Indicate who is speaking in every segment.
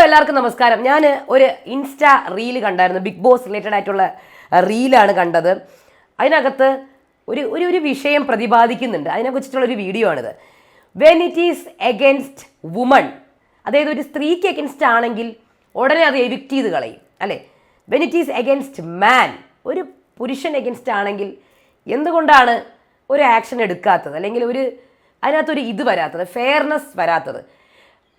Speaker 1: എല്ലാവർക്കും നമസ്കാരം. ഞാൻ ഒരു ഇൻസ്റ്റാ റീല് കണ്ടായിരുന്നു, ബിഗ് ബോസ് റിലേറ്റഡ് ആയിട്ടുള്ള റീലാണ് കണ്ടത്. അതിനകത്ത് ഒരു ഒരു ഒരു വിഷയം പ്രതിപാദിക്കുന്നുണ്ട്. അതിനെക്കുറിച്ചിട്ടുള്ളൊരു വീഡിയോ ആണിത്. When it is against woman, അതായത് ഒരു സ്ത്രീക്ക് എഗൻസ്റ്റ് ആണെങ്കിൽ ഉടനെ അത് എവിക്റ്റ് ചെയ്ത് കളയും, അല്ലേ? വെൻ ഇറ്റ് ഈസ് എഗൻസ്റ്റ് മാൻ, ഒരു പുരുഷൻ എഗൻസ്റ്റ് ആണെങ്കിൽ എന്തുകൊണ്ടാണ് ഒരു ആക്ഷൻ എടുക്കാത്തത്, അല്ലെങ്കിൽ അതിനകത്തൊരു ഇത് വരാത്തത്, ഫെയർനെസ് വരാത്തത്?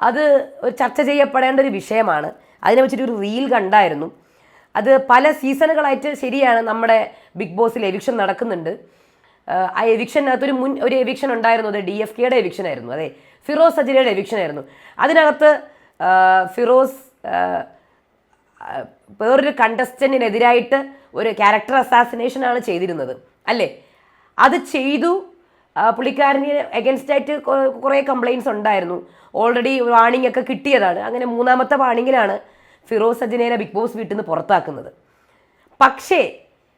Speaker 1: അത് ഒരു ചർച്ച ചെയ്യപ്പെടേണ്ട ഒരു വിഷയമാണ്. അതിനെ വെച്ചിട്ടൊരു റീൽ കണ്ടായിരുന്നു. അത് പല സീസണുകളായിട്ട് ശരിയാണ് നമ്മുടെ ബിഗ് ബോസിൽ എവിക്ഷൻ നടക്കുന്നുണ്ട്. ആ എവിക്ഷനകത്തൊരു ഒരു എവിക്ഷൻ ഉണ്ടായിരുന്നു, അത് DFKയുടെ എവിക്ഷൻ ആയിരുന്നു, അതെ, ഫിറോസ് സജിനയുടെ എവിക്ഷൻ ആയിരുന്നു. അതിനകത്ത് ഫിറോസ് വേറൊരു കണ്ടസ്റ്റൻറ്റിനെതിരായിട്ട് ഒരു ക്യാരക്ടർ അസാസിനേഷനാണ് ചെയ്തിരുന്നത്, അല്ലേ? അത് ചെയ്തു. പുള്ളിക്കാരന് എഗൻസ്റ്റ് ആയിട്ട് കുറേ കംപ്ലയിൻറ്റ്സ് ഉണ്ടായിരുന്നു. ഓൾറെഡി വാണിംഗ് ഒക്കെ കിട്ടിയതാണ്. അങ്ങനെ മൂന്നാമത്തെ വാണിങ്ങിലാണ് ഫിറോസ് സജിനേനെ ബിഗ് ബോസ് വീട്ടിൽ നിന്ന് പുറത്താക്കുന്നത്. പക്ഷേ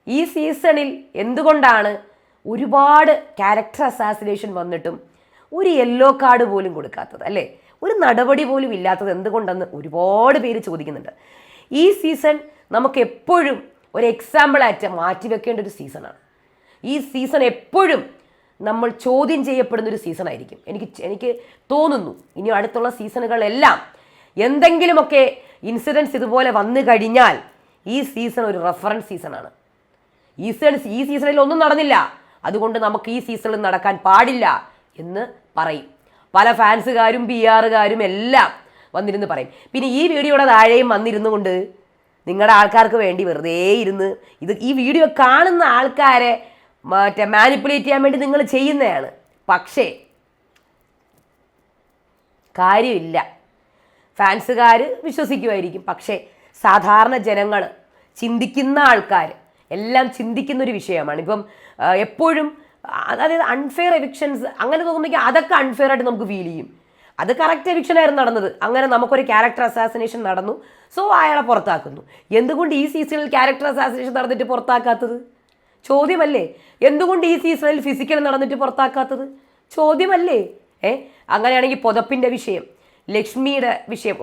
Speaker 1: ഈ സീസണിൽ എന്തുകൊണ്ടാണ് ഒരുപാട് ക്യാരക്ടർ അസാസിനേഷൻ വന്നിട്ടും ഒരു യെല്ലോ കാർഡ് പോലും കൊടുക്കാത്തത്, അല്ലേ? ഒരു നടപടി പോലും ഇല്ലാത്തത് എന്തുകൊണ്ടെന്ന് ഒരുപാട് പേര് ചോദിക്കുന്നുണ്ട്. ഈ സീസൺ നമുക്ക് എപ്പോഴും ഒരു എക്സാമ്പിളായിട്ട് മാറ്റിവെക്കേണ്ട ഒരു സീസണാണ്. ഈ സീസൺ എപ്പോഴും നമ്മൾ ചോദ്യം ചെയ്യപ്പെടുന്നൊരു സീസണായിരിക്കും. എനിക്ക് തോന്നുന്നു ഇനി അടുത്തുള്ള സീസണുകളെല്ലാം എന്തെങ്കിലുമൊക്കെ ഇൻസിഡൻസ് ഇതുപോലെ വന്നു കഴിഞ്ഞാൽ ഈ സീസൺ ഒരു റെഫറൻസ് സീസണാണ്. ഈ സീസണിൽ ഒന്നും നടന്നില്ല, അതുകൊണ്ട് നമുക്ക് ഈ സീസണിൽ നടക്കാൻ പാടില്ല എന്ന് പറയും. പല ഫാൻസുകാരും PR-കാരും എല്ലാം വന്നിരുന്ന് പറയും. പിന്നെ ഈ വീഡിയോയുടെ താഴെയും വന്നിരുന്നു കൊണ്ട് നിങ്ങളുടെ ആൾക്കാർക്ക് വേണ്ടി വെറുതെ ഇരുന്ന് ഈ വീഡിയോ കാണുന്ന ആൾക്കാരെ മാനിപ്പുലേറ്റ് ചെയ്യാൻ വേണ്ടി നിങ്ങൾ ചെയ്യുന്നതാണ്. പക്ഷേ കാര്യമില്ല. ഫാൻസുകാർ വിശ്വസിക്കുമായിരിക്കും, പക്ഷേ സാധാരണ ജനങ്ങൾ, ചിന്തിക്കുന്ന ആൾക്കാർ എല്ലാം ചിന്തിക്കുന്നൊരു വിഷയമാണ്. ഇപ്പം എപ്പോഴും അതായത് അൺഫെയർ എവിക്ഷൻസ് അങ്ങനെ തോന്നുമെങ്കിൽ അതൊക്കെ അൺഫെയർ ആയിട്ട് നമുക്ക് ഫീൽ ചെയ്യും. അത് കറക്റ്റ് എവിക്ഷനായിരുന്നു നടന്നത്. അങ്ങനെ നമുക്കൊരു ക്യാരക്ടർ അസാസിനേഷൻ നടന്നു, സോ അയാളെ പുറത്താക്കുന്നു. എന്തുകൊണ്ട് ഈ സീസണിൽ ക്യാരക്ടർ അസാസിനേഷൻ നടന്നിട്ട് പുറത്താക്കാത്തത്? ചോദ്യമല്ലേ. എന്തുകൊണ്ട് ഈ സീസണിൽ ഫിസിക്കൽ നടന്നിട്ട് പുറത്താക്കാത്തത്? ചോദ്യമല്ലേ. അങ്ങനെയാണെങ്കിൽ പുതപ്പിൻ്റെ വിഷയം, ലക്ഷ്മിയുടെ വിഷയം,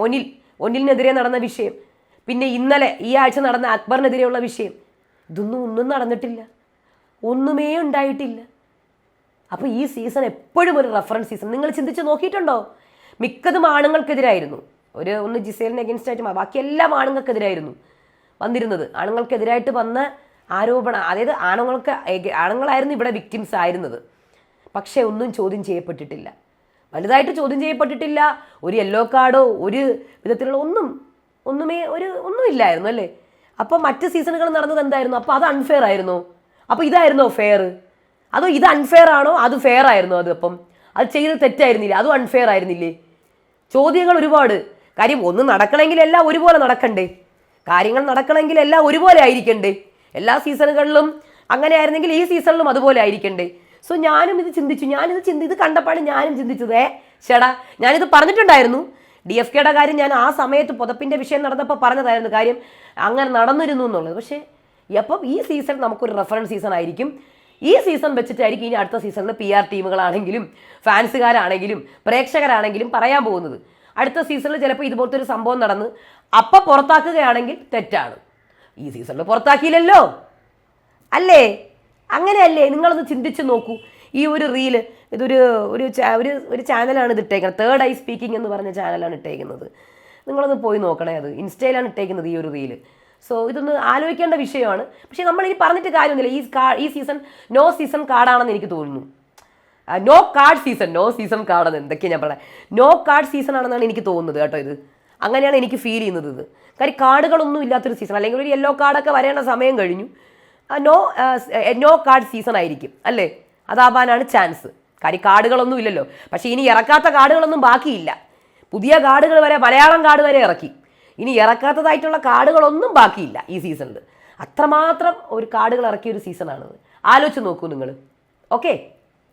Speaker 1: ഒന്നിനെതിരെ നടന്ന വിഷയം, പിന്നെ ഇന്നലെ ഈ ആഴ്ച നടന്ന അക്ബറിനെതിരെയുള്ള വിഷയം, ഒന്നും നടന്നിട്ടില്ല, ഒന്നുമേ ഉണ്ടായിട്ടില്ല. അപ്പോൾ ഈ സീസൺ എപ്പോഴും ഒരു റെഫറൻസ് സീസൺ. നിങ്ങൾ ചിന്തിച്ച് നോക്കിയിട്ടുണ്ടോ? മിക്കതും ആണുങ്ങൾക്കെതിരായിരുന്നു. ഒന്ന് ജിസേലിന് എഗൻസ്റ്റ് ആയിട്ട്, ബാക്കി എല്ലാം ആണുങ്ങൾക്കെതിരായിരുന്നു വന്നിരുന്നത്. ആണുങ്ങൾക്കെതിരായിട്ട് വന്ന ആരോപണം, അതായത് ആണുങ്ങളായിരുന്നു ഇവിടെ വിക്ടിംസ് ആയിരുന്നത്. പക്ഷേ ഒന്നും ചോദ്യം ചെയ്യപ്പെട്ടിട്ടില്ല, വലുതായിട്ട് ചോദ്യം ചെയ്യപ്പെട്ടിട്ടില്ല. ഒരു യെല്ലോ കാർഡോ ഒരു വിധത്തിലുള്ള ഒന്നും ഇല്ലായിരുന്നു, അല്ലേ? അപ്പോൾ മറ്റ് സീസണുകൾ നടന്നത് എന്തായിരുന്നു? അപ്പോൾ അത് അൺഫെയർ ആയിരുന്നോ? അപ്പോൾ ഇതായിരുന്നോ ഫെയർ? അതോ ഇത് അൺഫെയർ ആണോ അത് ഫെയർ ആയിരുന്നോ? അപ്പം അത് ചെയ്ത് തെറ്റായിരുന്നില്ലേ? അതും അൺഫെയർ ആയിരുന്നില്ലേ? ചോദ്യങ്ങൾ ഒരുപാട്. കാര്യം ഒന്ന് നടക്കണമെങ്കിൽ എല്ലാം ഒരുപോലെ നടക്കണ്ടേ? കാര്യങ്ങൾ നടക്കണമെങ്കിൽ എല്ലാം ഒരുപോലെ ആയിരിക്കണ്ടേ? എല്ലാ സീസണുകളിലും അങ്ങനെ ആയിരുന്നെങ്കിൽ ഈ സീസണിലും അതുപോലെ ആയിരിക്കണ്ടേ? സോ ഞാനും ഇത് ചിന്തിച്ചു. ഇത് കണ്ടപ്പോഴാണ് ഞാനും ചിന്തിച്ചത്, ചേടാ ഞാനിത് പറഞ്ഞിട്ടുണ്ടായിരുന്നു. DFKയുടെ കാര്യം ഞാൻ ആ സമയത്ത് പുതപ്പിൻ്റെ വിഷയം നടന്നപ്പോൾ പറഞ്ഞതായിരുന്നു, കാര്യം അങ്ങനെ നടന്നിരുന്നു എന്നുള്ളത്. പക്ഷേ അപ്പം ഈ സീസൺ നമുക്കൊരു റെഫറൻസ് സീസൺ ആയിരിക്കും. ഈ സീസൺ വെച്ചിട്ടായിരിക്കും ഇനി അടുത്ത സീസണിൽ PR ടീമുകളാണെങ്കിലും ഫാൻസുകാരാണെങ്കിലും പ്രേക്ഷകരാണെങ്കിലും പറയാൻ പോകുന്നത്. അടുത്ത സീസണിൽ ചിലപ്പോൾ ഇതുപോലത്തെ ഒരു സംഭവം നടന്ന് അപ്പം പുറത്താക്കുകയാണെങ്കിൽ തെറ്റാണ്. ഈ സീസണിൽ പുറത്താക്കിയില്ലല്ലോ, അല്ലേ? അങ്ങനെയല്ലേ? നിങ്ങളൊന്ന് ചിന്തിച്ച് നോക്കൂ. ഈ ഒരു റീല് ഒരു ചാനലാണ് ഇത് ഇട്ടേക്കുന്നത്, തേർഡ് ഐ സ്പീക്കിംഗ് എന്ന് പറഞ്ഞ ചാനലാണ് ഇട്ടേക്കുന്നത്. നിങ്ങളൊന്ന് പോയി നോക്കണേ. അത് ഇൻസ്റ്റയിലാണ് ഇട്ടേക്കുന്നത് ഈ ഒരു റീല്. സോ ഇതൊന്ന് ആലോചിക്കേണ്ട വിഷയമാണ്. പക്ഷേ നമ്മൾ ഇനി പറഞ്ഞിട്ട് കാര്യമൊന്നുമില്ല. ഈ സീസൺ നോ സീസൺ കാർഡാണെന്ന് എനിക്ക് തോന്നുന്നു. നോ സീസൺ കാർഡെന്ന് എന്തൊക്കെയാണ് ഞാൻ പറയാം. നോ കാർഡ് സീസൺ ആണെന്നാണ് എനിക്ക് തോന്നുന്നത് കേട്ടോ. ഇത് അങ്ങനെയാണ് എനിക്ക് ഫീൽ ചെയ്യുന്നത്. ഇത് കാര്യം കാർഡുകളൊന്നും ഇല്ലാത്തൊരു സീസൺ, അല്ലെങ്കിൽ ഒരു യെല്ലോ കാർഡൊക്കെ വരേണ്ട സമയം കഴിഞ്ഞു. നോ കാർഡ് സീസൺ ആയിരിക്കും, അല്ലേ? അതാവാനാണ് ചാൻസ്. കാര്യം കാർഡുകളൊന്നും ഇല്ലല്ലോ. പക്ഷേ ഇനി ഇറക്കാത്ത കാർഡുകളൊന്നും ബാക്കിയില്ല. പുതിയ കാർഡുകൾ വരെ, മലയാളം കാർഡ് വരെ ഇറക്കി. ഇനി ഇറക്കാത്തതായിട്ടുള്ള കാർഡുകളൊന്നും ബാക്കിയില്ല ഈ സീസണിൽ. അത്രമാത്രം ഒരു കാർഡുകൾ ഇറക്കിയ ഒരു സീസണാണിത്. ആലോചിച്ച് നോക്കൂ നിങ്ങൾ. ഓക്കെ.